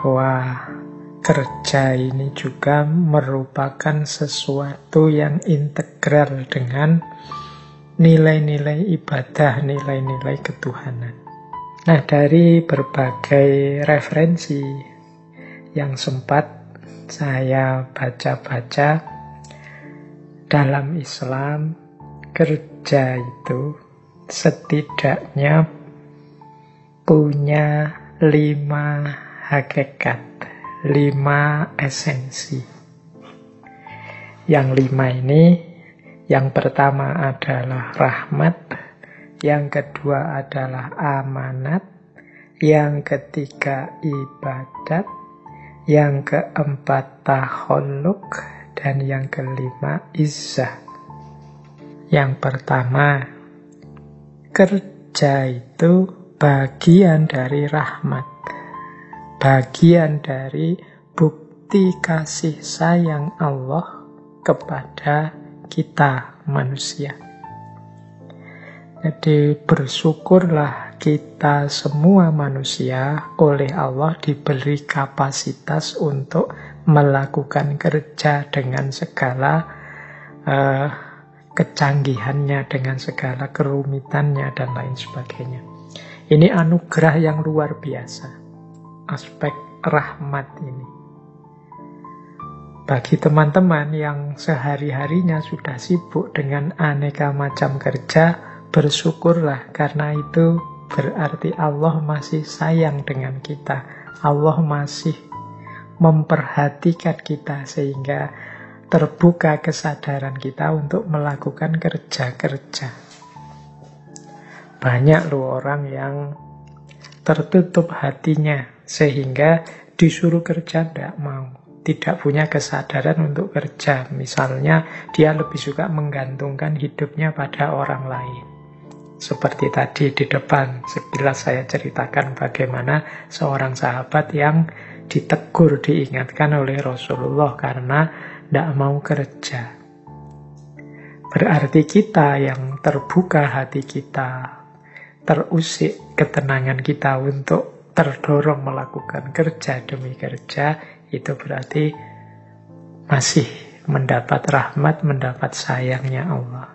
bahwa kerja ini juga merupakan sesuatu yang integral dengan nilai-nilai ibadah, nilai-nilai ketuhanan. Nah, dari berbagai referensi yang sempat saya baca-baca dalam Islam, kerja itu setidaknya punya 5 hakikat, 5 esensi. Yang 5 ini, yang pertama adalah rahmat, yang kedua adalah amanat, yang ketiga ibadat, yang keempat takhalluk, dan yang kelima izzah. Yang pertama, kerja itu bagian dari rahmat, bagian dari bukti kasih sayang Allah kepada kita manusia. Jadi bersyukurlah kita semua manusia oleh Allah diberi kapasitas untuk melakukan kerja dengan segala kecanggihannya, dengan segala kerumitannya dan lain sebagainya. Ini anugerah yang luar biasa, aspek rahmat ini. Bagi teman-teman yang sehari-harinya sudah sibuk dengan aneka macam kerja, bersyukurlah, karena itu berarti Allah masih sayang dengan kita. Allah masih memperhatikan kita sehingga terbuka kesadaran kita untuk melakukan kerja-kerja. Banyak loh orang yang tertutup hatinya sehingga disuruh kerja tidak mau, tidak punya kesadaran untuk kerja. Misalnya dia lebih suka menggantungkan hidupnya pada orang lain. Seperti tadi di depan, sekilas saya ceritakan bagaimana seorang sahabat yang ditegur, diingatkan oleh Rasulullah karena tidak mau kerja. Berarti kita yang terbuka hati kita, terusik ketenangan kita untuk terdorong melakukan kerja demi kerja, itu berarti masih mendapat rahmat, mendapat sayangnya Allah.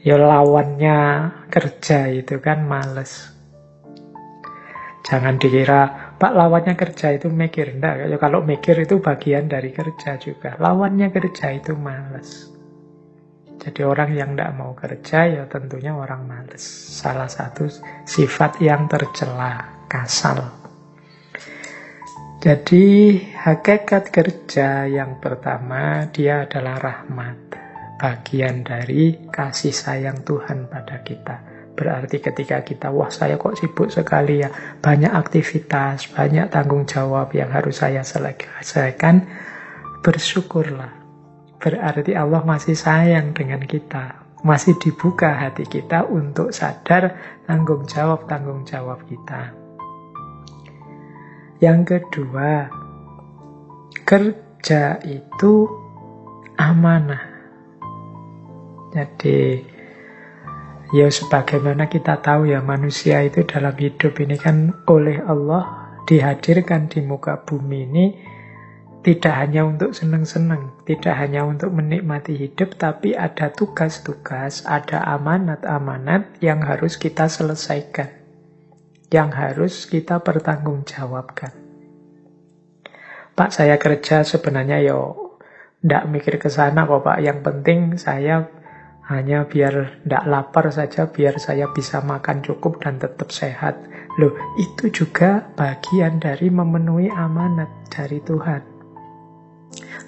Ya lawannya kerja itu kan males. Jangan dikira, Pak, lawannya kerja itu mikir. Enggak, ya kalau mikir itu bagian dari kerja juga. Lawannya kerja itu males. Jadi orang yang tidak mau kerja ya tentunya orang males. Salah satu sifat yang tercela, kasal. Jadi hakikat kerja yang pertama, dia adalah rahmat. Bagian dari kasih sayang Tuhan pada kita. Berarti ketika kita, wah saya kok sibuk sekali ya, banyak aktivitas, banyak tanggung jawab yang harus saya selesaikan, bersyukurlah. Berarti Allah masih sayang dengan kita, masih dibuka hati kita untuk sadar tanggung jawab kita. Yang kedua, kerja itu amanah. Jadi, ya sebagaimana kita tahu ya, manusia itu dalam hidup ini kan oleh Allah dihadirkan di muka bumi ini tidak hanya untuk senang-senang, tidak hanya untuk menikmati hidup, tapi ada tugas-tugas, ada amanat-amanat yang harus kita selesaikan, yang harus kita pertanggungjawabkan. Pak, saya kerja sebenarnya tidak mikir ke sana kok Pak, yang penting saya hanya biar tidak lapar saja, biar saya bisa makan cukup dan tetap sehat. Loh, itu juga bagian dari memenuhi amanat dari Tuhan.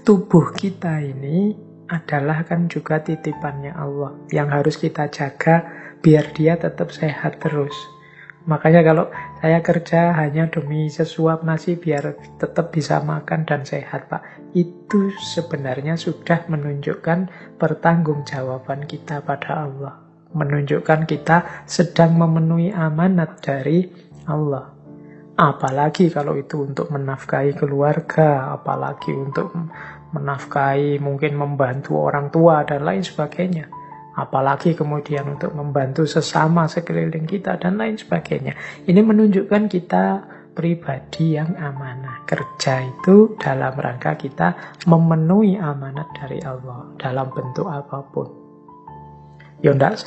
Tubuh kita ini adalah kan juga titipannya Allah yang harus kita jaga biar dia tetap sehat terus. Makanya kalau saya kerja hanya demi sesuap nasi biar tetap bisa makan dan sehat, Pak, itu sebenarnya sudah menunjukkan pertanggungjawaban kita pada Allah. Menunjukkan kita sedang memenuhi amanat dari Allah. Apalagi kalau itu untuk menafkahi keluarga, apalagi untuk menafkahi, mungkin membantu orang tua dan lain sebagainya. Apalagi kemudian untuk membantu sesama sekeliling kita dan lain sebagainya. Ini menunjukkan kita pribadi yang amanah. Kerja itu dalam rangka kita memenuhi amanat dari Allah dalam bentuk apapun. Ya enggak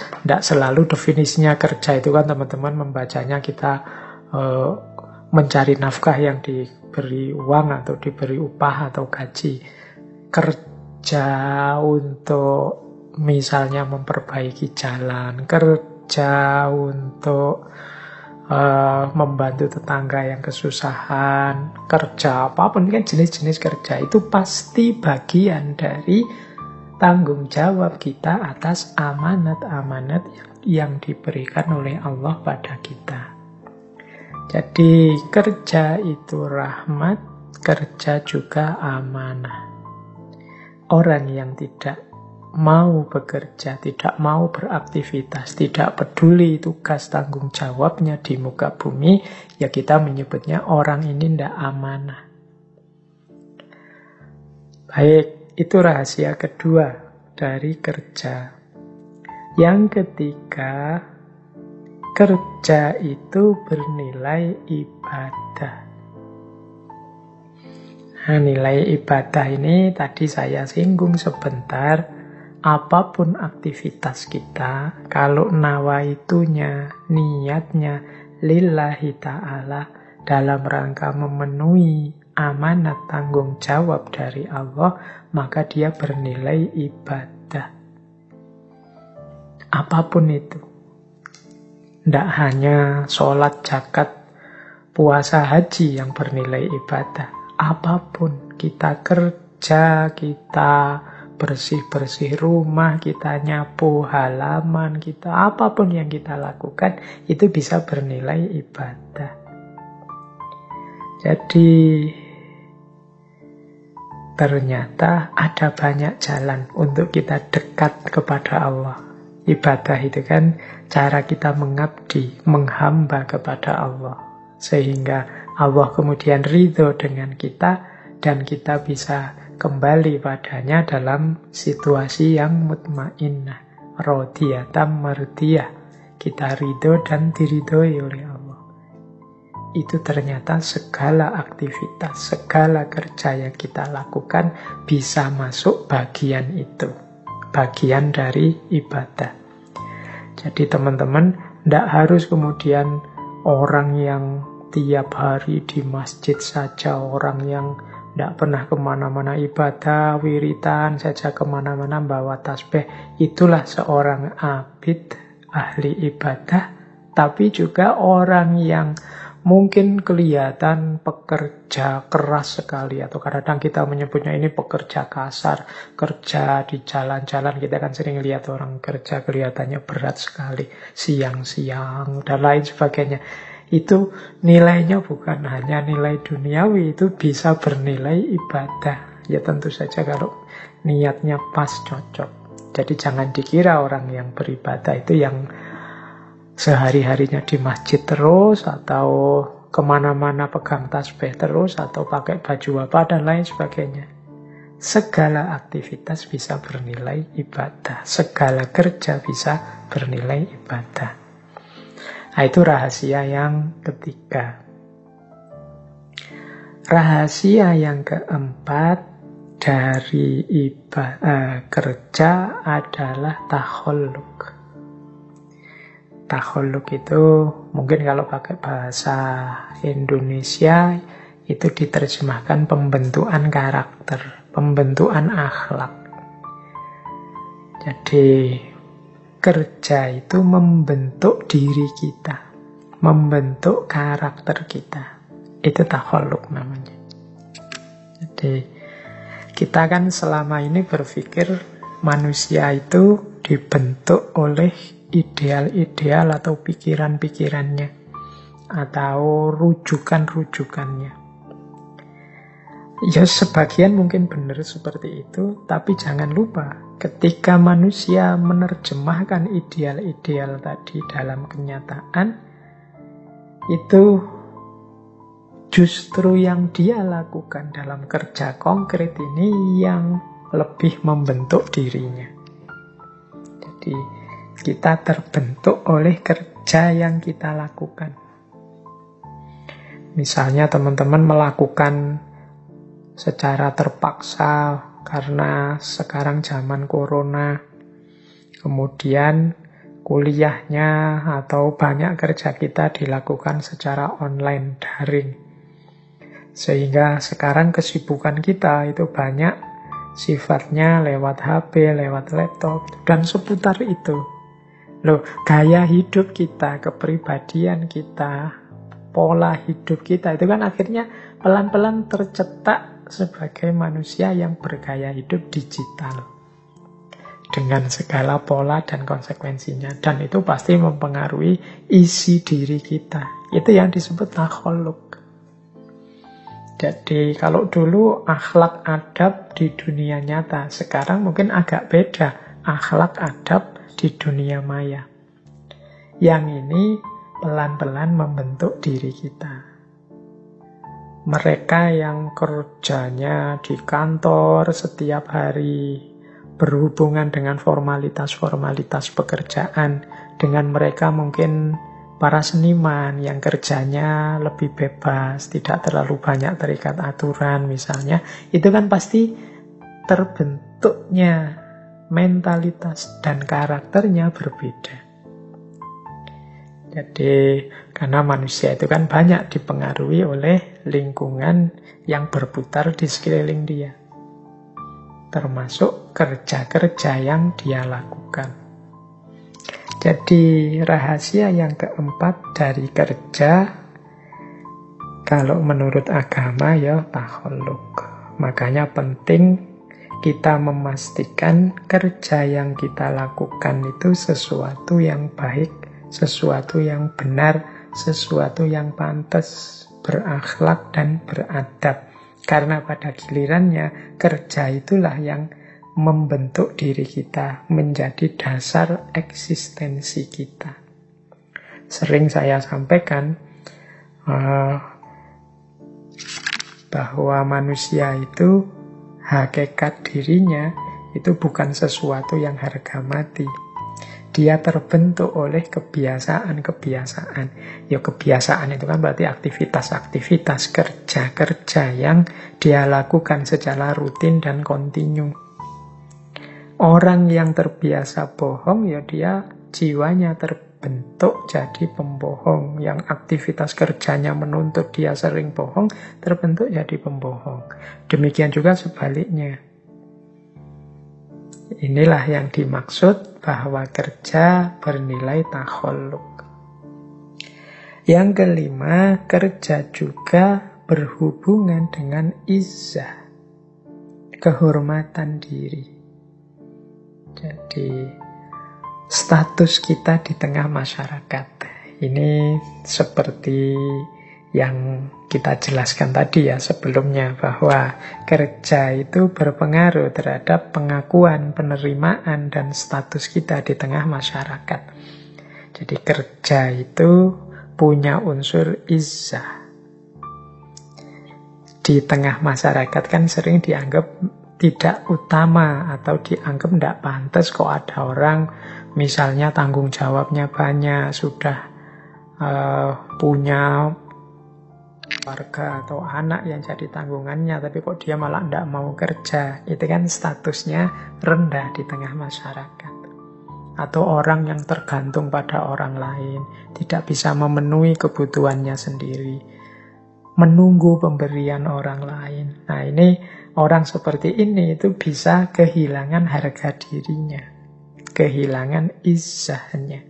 selalu definisinya kerja itu kan teman-teman membacanya kita mencari nafkah yang diberi uang atau diberi upah atau gaji. Kerja untuk misalnya memperbaiki jalan, kerja untuk membantu tetangga yang kesusahan, kerja apapun kan jenis-jenis kerja itu pasti bagian dari tanggung jawab kita atas amanat-amanat yang diberikan oleh Allah pada kita. Jadi kerja itu rahmat, kerja juga amanah. Orang yang tidak mau bekerja, tidak mau beraktivitas, tidak peduli tugas tanggung jawabnya di muka bumi, ya kita menyebutnya orang ini tidak amanah. Baik, itu rahasia kedua dari kerja. Yang ketiga, kerja itu bernilai ibadah. Nah, nilai ibadah ini tadi saya singgung sebentar. Apapun aktivitas kita, kalau nawaitunya, niatnya lillahi ta'ala dalam rangka memenuhi amanat tanggung jawab dari Allah, maka dia bernilai ibadah. Apapun itu. Tidak hanya sholat, zakat, puasa, haji yang bernilai ibadah. Apapun, kita kerja, kita bersih-bersih rumah, kita nyapu halaman, kita apapun yang kita lakukan itu bisa bernilai ibadah. Jadi ternyata ada banyak jalan untuk kita dekat kepada Allah. Ibadah itu kan cara kita mengabdi, menghamba kepada Allah. Sehingga Allah kemudian ridho dengan kita dan kita bisa kembali padanya dalam situasi yang mutmainnah, radiyatan mardiyah. Kita ridho dan diridhoi oleh Allah. Itu ternyata segala aktivitas, segala kerja yang kita lakukan bisa masuk bagian itu, bagian dari ibadah. Jadi teman-teman, tidak harus kemudian orang yang tiap hari di masjid saja, orang yang tidak pernah kemana-mana ibadah, wiritan saja kemana-mana bawa tasbih. Itulah seorang abid, ahli ibadah. Tapi juga orang yang mungkin kelihatan pekerja keras sekali. Atau kadang-kadang kita menyebutnya ini pekerja kasar. Kerja di jalan-jalan, kita kan sering lihat orang kerja kelihatannya berat sekali. Siang-siang dan lain sebagainya. Itu nilainya bukan hanya nilai duniawi, itu bisa bernilai ibadah. Ya tentu saja kalau niatnya pas, cocok. Jadi jangan dikira orang yang beribadah itu yang sehari-harinya di masjid terus, atau kemana-mana pegang tasbih terus, atau pakai baju apa dan lain sebagainya. Segala aktivitas bisa bernilai ibadah. Segala kerja bisa bernilai ibadah. Nah, itu rahasia yang ketiga. Rahasia yang keempat dari kerja adalah takhalluk. Takhalluk itu mungkin kalau pakai bahasa Indonesia itu diterjemahkan pembentukan karakter, pembentukan akhlak. Jadi kerja itu membentuk diri kita, membentuk karakter kita. Itu takhalluk namanya. Jadi kita kan selama ini berpikir manusia itu dibentuk oleh ideal-ideal atau pikiran-pikirannya atau rujukan-rujukannya. Ya sebagian mungkin benar seperti itu, tapi jangan lupa ketika manusia menerjemahkan ideal-ideal tadi dalam kenyataan, itu justru yang dia lakukan dalam kerja konkret ini yang lebih membentuk dirinya. Jadi kita terbentuk oleh kerja yang kita lakukan. Misalnya teman-teman melakukan secara terpaksa karena sekarang zaman corona, kemudian kuliahnya atau banyak kerja kita dilakukan secara online, daring. Sehingga sekarang kesibukan kita itu banyak sifatnya lewat HP, lewat laptop, dan seputar itu. Loh, gaya hidup kita, kepribadian kita, pola hidup kita, itu kan akhirnya pelan-pelan tercetak sebagai manusia yang bergaya hidup digital. Dengan segala pola dan konsekuensinya. Dan itu pasti mempengaruhi isi diri kita. Itu yang disebut takholuk. Jadi kalau dulu akhlak adab di dunia nyata, sekarang mungkin agak beda akhlak adab di dunia maya. Yang ini pelan-pelan membentuk diri kita. Mereka yang kerjanya di kantor setiap hari, berhubungan dengan formalitas-formalitas pekerjaan, dengan mereka mungkin para seniman yang kerjanya lebih bebas, tidak terlalu banyak terikat aturan misalnya, itu kan pasti terbentuknya mentalitas dan karakternya berbeda. Jadi karena manusia itu kan banyak dipengaruhi oleh lingkungan yang berputar di sekeliling dia, termasuk kerja-kerja yang dia lakukan. Jadi rahasia yang keempat dari kerja, kalau menurut agama ya takholuk. Makanya penting kita memastikan kerja yang kita lakukan itu sesuatu yang baik, sesuatu yang benar, sesuatu yang pantas, berakhlak dan beradab. Karena pada gilirannya kerja itulah yang membentuk diri kita, menjadi dasar eksistensi kita. Sering saya sampaikan bahwa manusia itu hakikat dirinya itu bukan sesuatu yang harga mati. Dia terbentuk oleh kebiasaan-kebiasaan. Ya kebiasaan itu kan berarti aktivitas-aktivitas, kerja-kerja yang dia lakukan secara rutin dan kontinu. Orang yang terbiasa bohong, ya dia jiwanya terbentuk jadi pembohong. Yang aktivitas kerjanya menuntut dia sering bohong, terbentuk jadi pembohong. Demikian juga sebaliknya. Inilah yang dimaksud bahwa kerja bernilai takholuk. Yang kelima, kerja juga berhubungan dengan izzah, kehormatan diri. Jadi status kita di tengah masyarakat. Ini seperti yang kita jelaskan tadi ya sebelumnya, bahwa kerja itu berpengaruh terhadap pengakuan, penerimaan, dan status kita di tengah masyarakat. Jadi kerja itu punya unsur izzah. Di tengah masyarakat kan sering dianggap tidak utama atau dianggap tidak pantas kok ada orang misalnya tanggung jawabnya banyak, sudah punya keluarga atau anak yang jadi tanggungannya, tapi kok dia malah tidak mau kerja. Itu kan statusnya rendah di tengah masyarakat. Atau orang yang tergantung pada orang lain, tidak bisa memenuhi kebutuhannya sendiri, menunggu pemberian orang lain. Nah ini orang seperti ini itu bisa kehilangan harga dirinya, kehilangan izzahnya.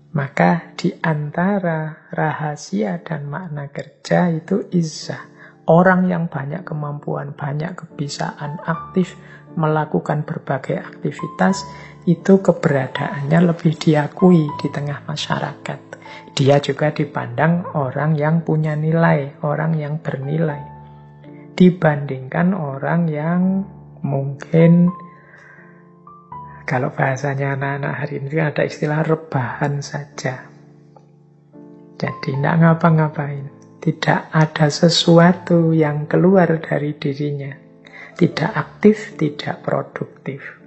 Maka di antara rahasia dan makna kerja itu izzah. Orang yang banyak kemampuan, banyak kebisaan, aktif melakukan berbagai aktivitas, itu keberadaannya lebih diakui di tengah masyarakat. Dia juga dipandang orang yang punya nilai, orang yang bernilai, dibandingkan orang yang mungkin, kalau bahasanya anak-anak hari ini ada istilah rebahan saja. Jadi tidak ngapa-ngapain, tidak ada sesuatu yang keluar dari dirinya, tidak aktif, tidak produktif.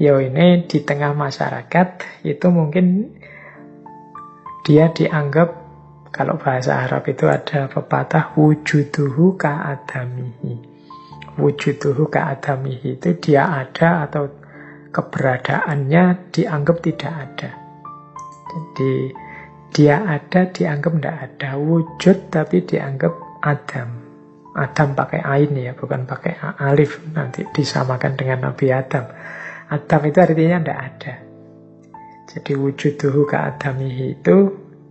Yo ini di tengah masyarakat itu mungkin dia dianggap Kalau bahasa Arab itu ada pepatah wujuduhu ka'adamihi. Wujuduhu ka'adamihi itu dia ada atau keberadaannya dianggap tidak ada. Jadi dia ada dianggap tidak ada. Wujud tapi dianggap adam. Adam pakai ain ya, bukan pakai alif. Nanti disamakan dengan Nabi Adam. Adam itu artinya tidak ada. Jadi wujuduhu ka'adamihi itu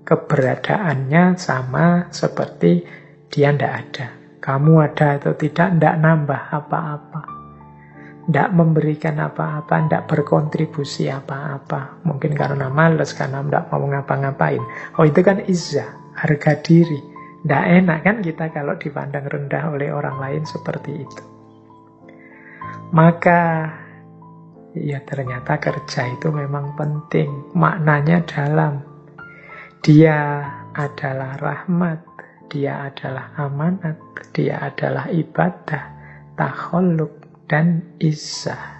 keberadaannya sama seperti dia tidak ada. Kamu ada atau tidak nambah apa-apa. Tidak memberikan apa-apa, tidak berkontribusi apa-apa. Mungkin karena malas, karena tidak mau ngapa-ngapain. Oh itu kan izzah, harga diri. Tidak enak kan kita kalau dipandang rendah oleh orang lain seperti itu. Maka ya ternyata kerja itu memang penting. Maknanya dalam. Dia adalah rahmat, dia adalah amanat, dia adalah ibadah, takhalluk, dan izzah.